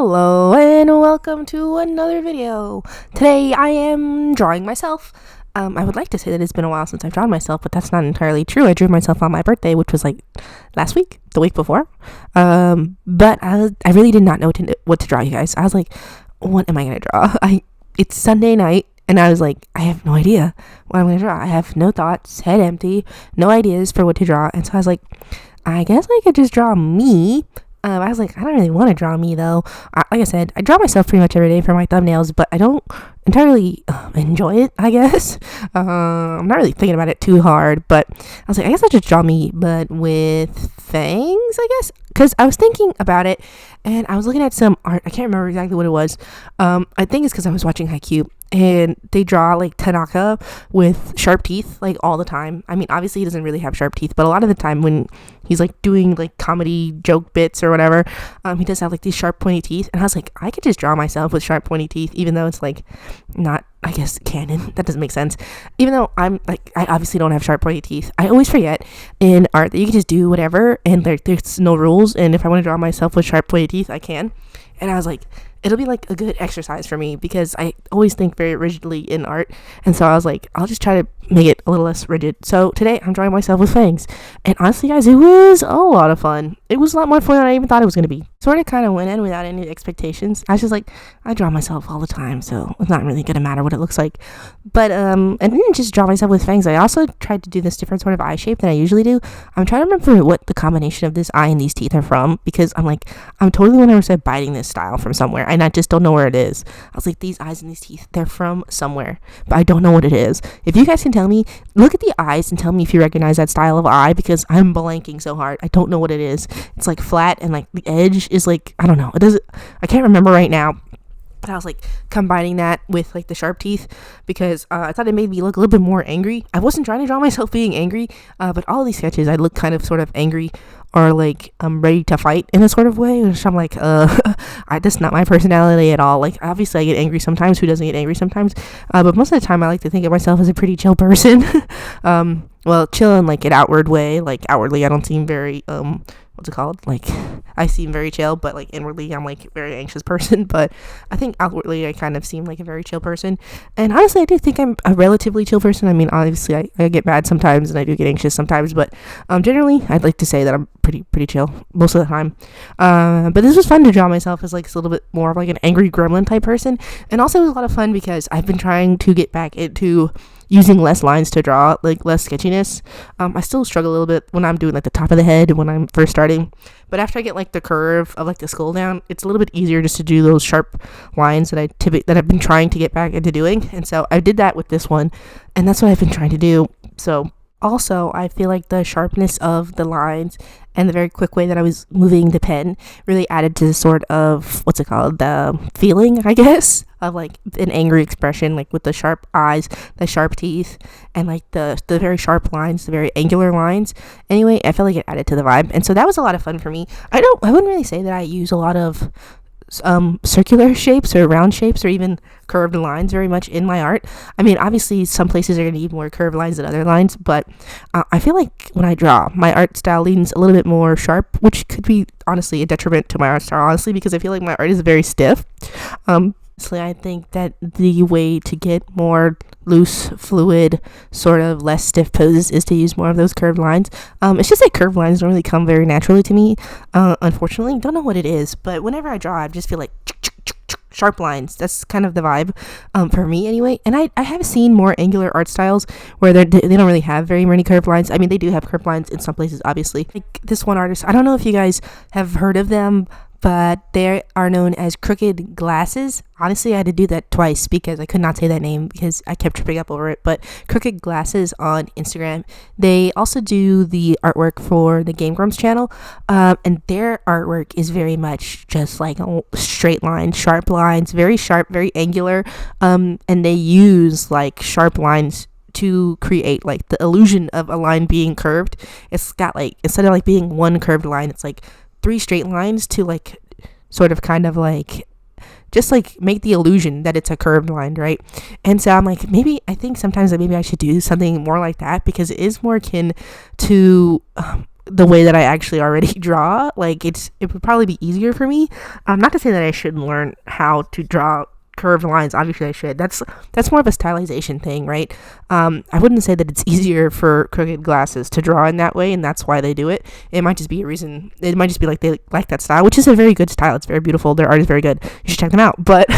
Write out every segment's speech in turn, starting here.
Hello and welcome to another video. Today I am drawing myself. I would like to say that it's been a while since I've drawn myself, but that's not entirely true. I drew myself on my birthday, which was like last week, the week before. But I really did not know what to draw, you guys. I was like, what am I going to draw? It's Sunday night, and I was like, I have no idea what I'm going to draw. I have no thoughts, head empty, no ideas for what to draw. And so I was like, I guess I could just draw me. I was like, I don't really want to draw me though. Like I said, I draw myself pretty much every day for my thumbnails, but I don't entirely enjoy it, I guess. I'm not really thinking about it too hard, but I was like, I guess I'll just draw me, but with fangs, I guess. Because I was thinking about it, and I was looking at some art. I can't remember exactly what it was. I think it's because I was watching Haikyuu, and they draw like Tanaka with sharp teeth like all the time. I mean, obviously he doesn't really have sharp teeth, but a lot of the time when he's like doing like comedy joke bits or whatever, he does have like these sharp pointy teeth. And I was like, I could just draw myself with sharp pointy teeth, even though it's like not, I guess, canon. That doesn't make sense. Even though I obviously don't have sharp pointy teeth. I always forget in art that you can just do whatever, and there's no rules. And if I want to draw myself with sharp pointy teeth, I can. And I was like, it'll be like a good exercise for me because I always think very rigidly in art. And so I was like, I'll just try to make it a little less rigid. So today I'm drawing myself with fangs. And honestly, guys, it was a lot of fun. It was a lot more fun than I even thought it was going to be. Sort of kind of went in without any expectations. I was just like, I draw myself all the time, so it's not really going to matter what it looks like. But I didn't just draw myself with fangs. I also tried to do this different sort of eye shape than I usually do. I'm trying to remember what the combination of this eye and these teeth are from, because I'm totally 100% biting this style from somewhere, and I just don't know where it is. I was like, these eyes and these teeth, they're from somewhere, but I don't know what it is. If you guys can tell me, look at the eyes and tell me if you recognize that style of eye, because I'm blanking so hard. I don't know what it is. It's like flat, and like the edge is like, I don't know. I can't remember right now. But I was like combining that with like the sharp teeth because I thought it made me look a little bit more angry. I wasn't trying to draw myself being angry, but all these sketches I look kind of sort of angry or like I'm ready to fight in a sort of way, which I'm like, that's not my personality at all. Like, obviously I get angry sometimes. Who doesn't get angry sometimes? But most of the time I like to think of myself as a pretty chill person. Well, chill in like an outward way. Like outwardly I don't seem very what's it called? Like, I seem very chill, but like inwardly I'm like a very anxious person. But I think outwardly I kind of seem like a very chill person. And honestly, I do think I'm a relatively chill person. I mean, obviously I get mad sometimes and I do get anxious sometimes, but generally I'd like to say that I'm pretty chill most of the time. But this was fun to draw myself as like a little bit more of like an angry gremlin type person. And also it was a lot of fun because I've been trying to get back into using less lines to draw, like less sketchiness. I still struggle a little bit when I'm doing like the top of the head when I'm first starting, but after I get like the curve of like the skull down, it's a little bit easier just to do those sharp lines that I've been trying to get back into doing. And so I did that with this one, and that's what I've been trying to do. So also, I feel like the sharpness of the lines and the very quick way that I was moving the pen really added to the sort of, what's it called, the feeling, I guess, of like an angry expression, like with the sharp eyes, the sharp teeth, and like the very sharp lines, the very angular lines. Anyway, I felt like it added to the vibe, and so that was a lot of fun for me. I wouldn't really say that I use a lot of circular shapes or round shapes or even curved lines very much in my art. I mean, obviously some places are going to need more curved lines than other lines, but I feel like when I draw, my art style leans a little bit more sharp, which could be honestly a detriment to my art style, honestly, because I feel like my art is very stiff. Honestly, I think that the way to get more loose, fluid, sort of less stiff poses is to use more of those curved lines. It's just that curved lines don't really come very naturally to me, unfortunately. Don't know what it is, but whenever I draw, I just feel like sharp lines. That's kind of the vibe for me anyway. And I have seen more angular art styles where they don't really have very many curved lines. I mean, they do have curved lines in some places, obviously. Like this one artist, I don't know if you guys have heard of them, but they are known as Crooked Glasses. Honestly, I had to do that twice because I could not say that name because I kept tripping up over it. But Crooked Glasses on Instagram. They also do the artwork for the Game Grumps channel, and their artwork is very much just like straight lines, sharp lines, very sharp, very angular, and they use like sharp lines to create like the illusion of a line being curved. It's got like, instead of like being one curved line, it's like 3 straight lines to like sort of kind of like just like make the illusion that it's a curved line, right? And so I'm like, I think sometimes that maybe I should do something more like that because it is more akin to the way that I actually already draw. Like it would probably be easier for me. Not to say that I shouldn't learn how to draw curved lines. Obviously I should. That's more of a stylization thing, right? I wouldn't say that it's easier for crooked glasses to draw in that way, and that's why they do it. It might just be a reason. It might just be like they like that style, which is a very good style. It's very beautiful. Their art is very good. You should check them out. But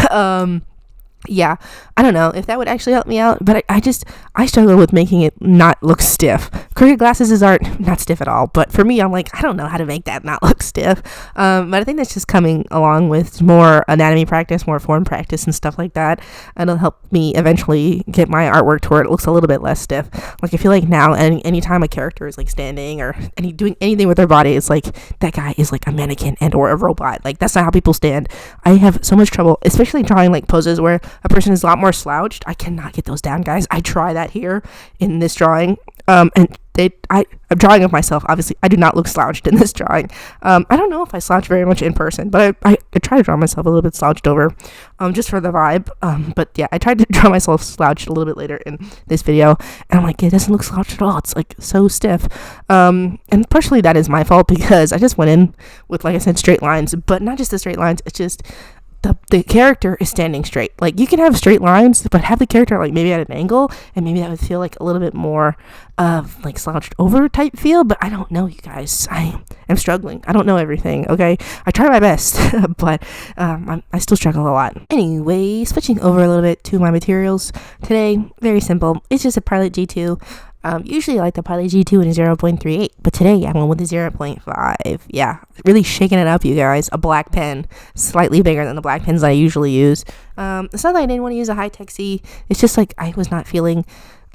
yeah, I don't know if that would actually help me out, but I struggle with making it not look stiff. Crooked glasses is art, not stiff at all, but for me, I'm like, I don't know how to make that not look stiff. But I think that's just coming along with more anatomy practice, more form practice and stuff like that, and it'll help me eventually get my artwork to where it looks a little bit less stiff. Like I feel like now, anytime a character is like standing or doing anything with their body, it's like that guy is like a mannequin and or a robot. Like that's not how people stand. I have so much trouble, especially drawing like poses where a person is a lot more slouched. I cannot get those down, guys. I try that here in this drawing, and I'm drawing of myself. Obviously, I do not look slouched in this drawing. I don't know if I slouch very much in person, but I try to draw myself a little bit slouched over, just for the vibe. But yeah, I tried to draw myself slouched a little bit later in this video, and I'm like, it doesn't look slouched at all. It's like so stiff. And partially that is my fault because I just went in with, like I said, straight lines, but not just the straight lines. It's just the character is standing straight. Like you can have straight lines, but have the character like maybe at an angle, and maybe that would feel like a little bit more of like slouched over type feel. But I don't know, you guys. I am struggling. I don't know everything. Okay, I try my best, but I still struggle a lot. Anyway, switching over a little bit to my materials today. Very simple. It's just a Pilot G2. Usually I like the Pilot G2 in a 0.38, but today I went with a 0.5. Yeah, really shaking it up, you guys. A black pen, slightly bigger than the black pens I usually use. It's not that I didn't want to use a high-tech C. It's just like I was not feeling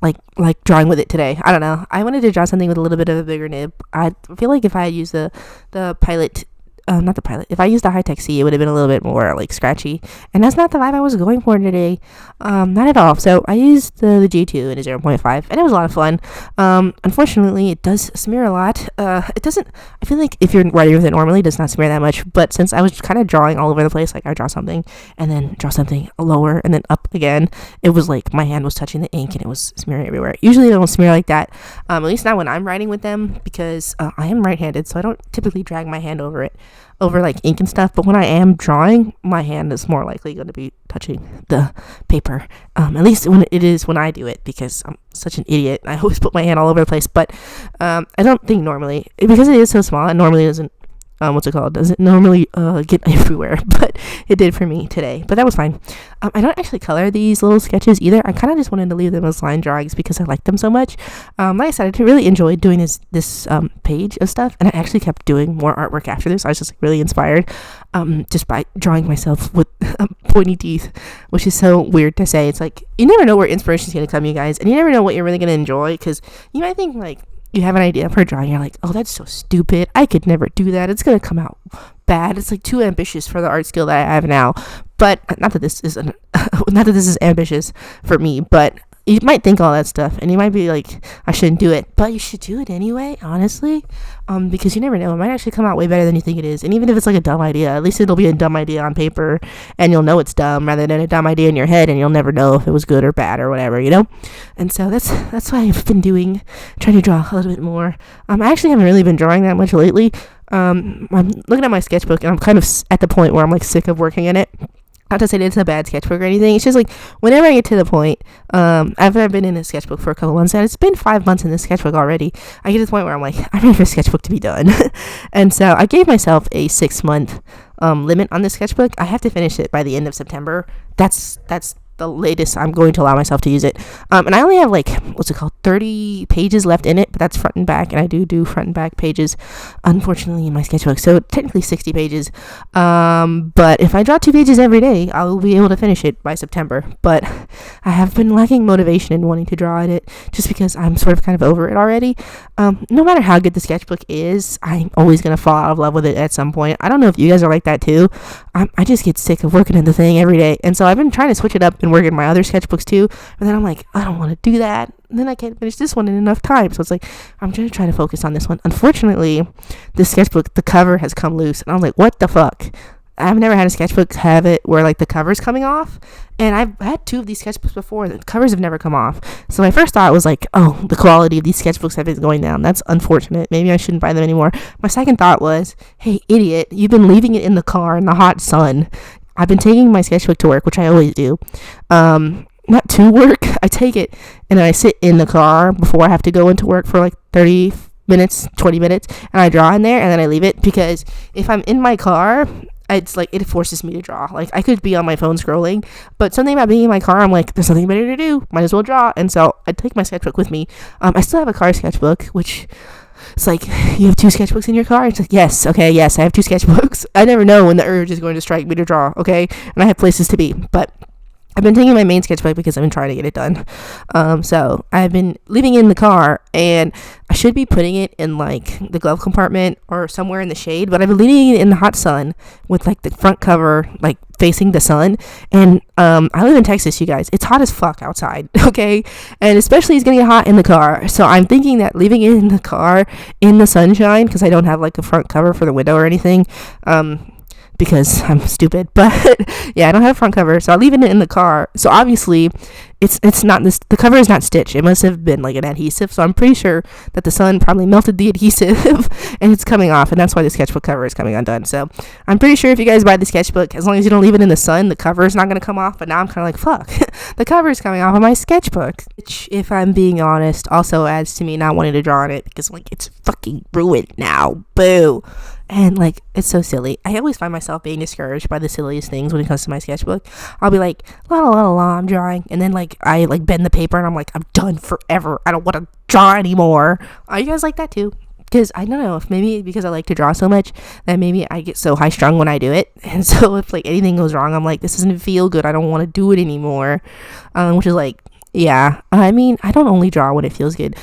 like drawing with it today. I don't know. I wanted to draw something with a little bit of a bigger nib. I feel like if I had used the Pilot, not the Pilot. If I used a high-tech C, it would have been a little bit more like scratchy, and that's not the vibe I was going for today. Not at all. So I used the G2 in a 0.5, and it was a lot of fun. Unfortunately, it does smear a lot. It doesn't. I feel like if you're writing with it normally, it does not smear that much. But since I was kind of drawing all over the place, like I draw something and then draw something lower and then up again, it was like my hand was touching the ink and it was smearing everywhere. Usually, they don't smear like that. At least not when I'm writing with them, because I am right-handed, so I don't typically drag my hand over it, over like ink and stuff. But when I am drawing, my hand is more likely going to be touching the paper, at least when I do it, because I'm such an idiot. I always put my hand all over the place. But I don't think normally, because it is so small, it normally doesn't doesn't normally get everywhere, but it did for me today. But that was fine. I don't actually color these little sketches either. I kind of just wanted to leave them as line drawings because I like them so much. Like I said, I really enjoyed doing this page of stuff, and I actually kept doing more artwork after this. I was just really inspired, just by drawing myself with pointy teeth, which is so weird to say. It's like you never know where inspiration's gonna come, you guys, and you never know what you're really gonna enjoy, because you might think like you have an idea for a drawing, you're like, oh, that's so stupid, I could never do that, it's gonna come out bad, it's like too ambitious for the art skill that I have now. But not that this is ambitious for me, but you might think all that stuff, and you might be like, I shouldn't do it, but you should do it anyway, honestly, because you never know, it might actually come out way better than you think it is. And even if it's like a dumb idea, at least it'll be a dumb idea on paper, and you'll know it's dumb, rather than a dumb idea in your head, and you'll never know if it was good or bad or whatever, you know. And so that's why I've been trying to draw a little bit more. I actually haven't really been drawing that much lately. I'm looking at my sketchbook, and I'm kind of at the point where I'm like sick of working in it. Not to say that it's a bad sketchbook or anything. It's just like whenever I get to the point, after I've been in a sketchbook for a couple months, and it's been 5 months in this sketchbook already, I get to the point where I'm like, I'm ready for a sketchbook to be done. And so I gave myself a 6-month limit on this sketchbook. I have to finish it by the end of September. That's the latest I'm going to allow myself to use it. And I only have 30 pages left in it, but that's front and back, and I do front and back pages, unfortunately, in my sketchbook, so technically 60 pages. But if I draw 2 pages every day, I'll be able to finish it by September. But I have been lacking motivation in wanting to draw at it, just because I'm sort of kind of over it already. No matter how good the sketchbook is, I'm always going to fall out of love with it at some point. I don't know if you guys are like that too. I just get sick of working in the thing every day, and so I've been trying to switch it up and work in my other sketchbooks too, but then I'm like, I don't want to do that, and then I can't finish this one in enough time, so it's like I'm going to try to focus on this one. Unfortunately, this sketchbook, the cover has come loose, and I'm like, what the fuck? I've never had a sketchbook have it where like the cover's coming off, and I've had 2 of these sketchbooks before. The covers have never come off. So my first thought was like, oh, the quality of these sketchbooks have been going down. That's unfortunate. Maybe I shouldn't buy them anymore. My second thought was, hey, idiot, you've been leaving it in the car in the hot sun. I've been taking my sketchbook to work, which I always do. Not to work. I take it and then I sit in the car before I have to go into work for like 30 minutes, 20 minutes, and I draw in there and then I leave it, because if I'm in my car, it's like it forces me to draw. Like I could be on my phone scrolling, but something about being in my car, I'm like, there's nothing better to do, might as well draw. And so I take my sketchbook with me. I still have a car sketchbook, which it's like, you have 2 sketchbooks in your car? It's like, yes, okay, yes, I have 2 sketchbooks. I never know when the urge is going to strike me to draw, okay? And I have places to be, but I've been taking my main sketchbook because I've been trying to get it done. So I've been leaving it in the car, and I should be putting it in like the glove compartment or somewhere in the shade, but I've been leaving it in the hot sun with like the front cover like facing the sun. And I live in Texas, you guys. It's hot as fuck outside, okay? And especially it's getting hot in the car. So I'm thinking that leaving it in the car in the sunshine, because I don't have like a front cover for the window or anything, because I'm stupid, but yeah, I don't have a front cover, so I'll leave it in the car. So obviously it's not this, the cover is not stitched. It must have been like an adhesive, so I'm pretty sure that the sun probably melted the adhesive and it's coming off, and that's why the sketchbook cover is coming undone. So I'm pretty sure if you guys buy the sketchbook, as long as you don't leave it in the sun, the cover is not going to come off. But now I'm kind of like, fuck, the cover is coming off of my sketchbook, which, if I'm being honest, also adds to me not wanting to draw on it, because like, it's fucking ruined now. Boo. And like, it's so silly. I always find myself being discouraged by the silliest things when it comes to my sketchbook. I'll be like, la la la la, I'm drawing, and then like I like bend the paper and I'm like, I'm done forever, I don't want to draw anymore. Are you guys like that too? Because I don't know, if maybe because I like to draw so much that maybe I get so high strung when I do it, and so if like anything goes wrong, I'm like, this doesn't feel good, I don't want to do it anymore. Which is like, yeah, I mean, I don't only draw when it feels good.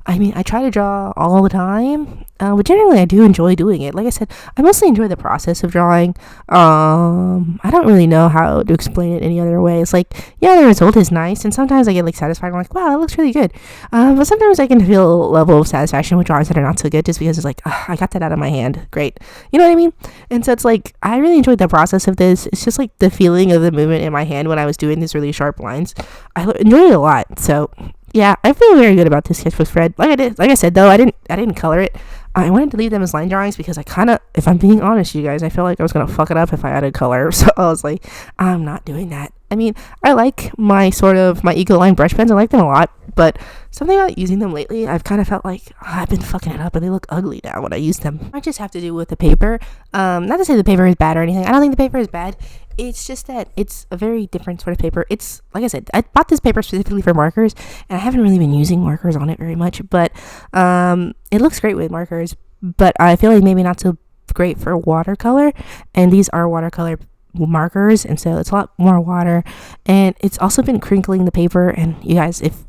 I mean, I try to draw all the time, but generally I do enjoy doing it. Like I said, I mostly enjoy the process of drawing. I don't really know how to explain it any other way. It's like, yeah, the result is nice, and sometimes I get like satisfied. I'm like, wow, that looks really good. But sometimes I can feel a level of satisfaction with drawings that are not so good, just because it's like, I got that out of my hand. Great. You know what I mean? And so it's like, I really enjoyed the process of this. It's just like the feeling of the movement in my hand when I was doing these really sharp lines. I enjoyed it a lot. So yeah, I feel very good about this sketchbook spread. Like I said though, I didn't color it. I wanted to leave them as line drawings because I kind of, if I'm being honest, you guys, I feel like I was gonna fuck it up if I added color. So I was like, I'm not doing that. I mean, I like my Eco Line brush pens. I like them a lot, but something about using them lately, I've kind of felt like, I've been fucking it up, and they look ugly now when I use them. I just have to do with the paper. Not to say the paper is bad or anything. I don't think the paper is bad. It's just that it's a very different sort of paper. It's, like I said, I bought this paper specifically for markers, and I haven't really been using markers on it very much, but it looks great with markers, but I feel like maybe not so great for watercolor, and these are watercolor markers, and so it's a lot more water, and it's also been crinkling the paper. And you guys, if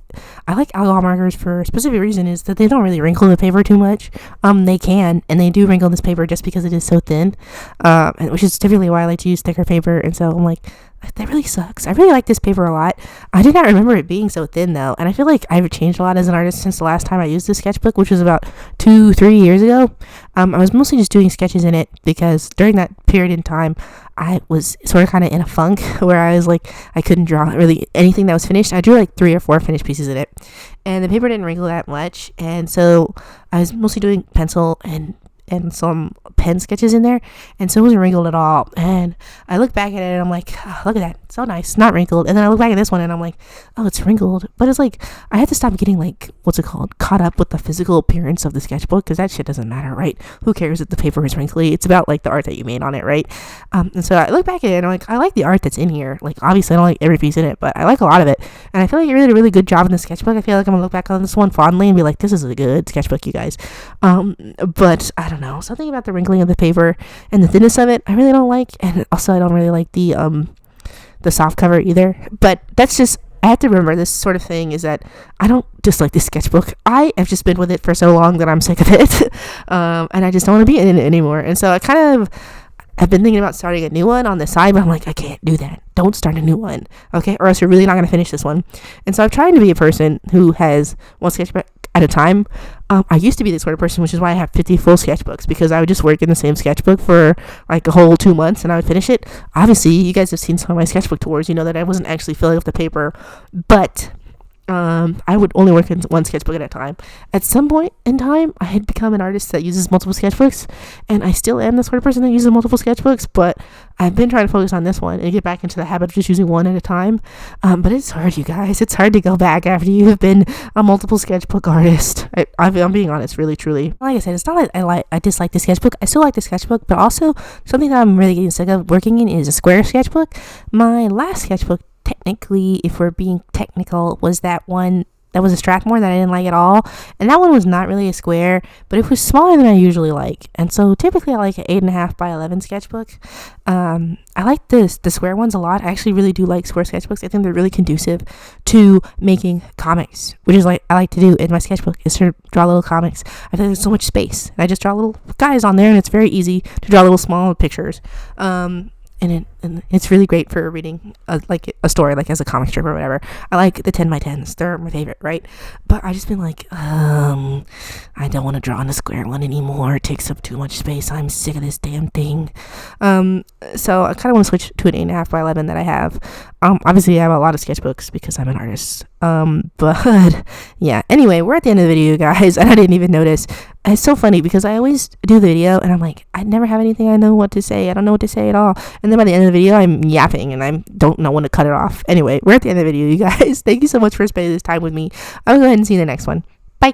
I like alcohol markers for a specific reason, is that they don't really wrinkle the paper too much. They can, and they do wrinkle this paper just because it is so thin, and which is typically why I like to use thicker paper. And so I'm like, that really sucks. I really like this paper a lot. I did not remember it being so thin though, and I feel like I've changed a lot as an artist since the last time I used this sketchbook, which was about 2-3 years ago. I was mostly just doing sketches in it because during that period in time, I was sort of kind of in a funk where I was like, I couldn't draw really anything that was finished. I drew like 3 or 4 finished pieces in it, and the paper didn't wrinkle that much, and so I was mostly doing pencil and some pen sketches in there, and so it wasn't wrinkled at all. And I look back at it and I'm like, oh, look at that, so nice, not wrinkled. And then I look back at this one and I'm like, oh, it's wrinkled. But it's like, I had to stop getting like, what's it called, caught up with the physical appearance of the sketchbook, because that shit doesn't matter, right? Who cares if the paper is wrinkly? It's about like the art that you made on it, right? And so I look back at it and I'm like, I like the art that's in here. Like, obviously I don't like every piece in it, but I like a lot of it, and I feel like you did a really good job in the sketchbook. I feel like I'm gonna look back on this one fondly and be like, this is a good sketchbook, you guys. But I don't know, something about the wrinkling of the paper and the thinness of it I really don't like, and also I don't really like the soft cover either. But that's just, I have to remember this sort of thing is that I don't dislike this sketchbook. I have just been with it for so long that I'm sick of it, and I just don't want to be in it anymore. And so I've been thinking about starting a new one on the side, but I'm like, I can't do that. Don't start a new one, okay? Or else you're really not going to finish this one. And so I'm trying to be a person who has one sketchbook at a time. I used to be the sort of person, which is why I have 50 full sketchbooks, because I would just work in the same sketchbook for like a whole 2 months and I would finish it. Obviously, you guys have seen some of my sketchbook tours. You know that I wasn't actually filling up the paper, but I would only work in one sketchbook at a time. At some point in time, I had become an artist that uses multiple sketchbooks, and I still am the sort of person that uses multiple sketchbooks, but I've been trying to focus on this one and get back into the habit of just using one at a time. But it's hard, you guys. It's hard to go back after you have been a multiple sketchbook artist. I'm being honest, really, truly. Like I said, it's not like I dislike the sketchbook. I still like the sketchbook, but also something that I'm really getting sick of working in is a square sketchbook. My last sketchbook, technically, if we're being technical, was that one that was a Strathmore that I didn't like at all, and that one was not really a square, but it was smaller than I usually like, and so typically I like an 8.5 by 11 sketchbook. I like the square ones a lot. I actually really do like square sketchbooks. I think they're really conducive to making comics, which is like I like to do in my sketchbook, is to draw little comics. I feel like there's so much space, and I just draw little guys on there, and it's very easy to draw little small pictures. And it's really great for reading like a story, like as a comic strip or whatever. I like the 10 by 10s. They're my favorite, right? But I just been like, I don't want to draw on a square one anymore. It takes up too much space. I'm sick of this damn thing. So I kind of want to switch to an 8.5 by 11 that I have. Obviously I have a lot of sketchbooks because I'm an artist. But yeah, anyway, we're at the end of the video, guys, and I didn't even notice. It's so funny because I always do the video and I'm like, I never have anything I know what to say. I don't know what to say at all. And then by the end of the video, I'm yapping and I don't know when to cut it off. Anyway, we're at the end of the video, you guys. Thank you so much for spending this time with me. I'll go ahead and see you in the next one. Bye.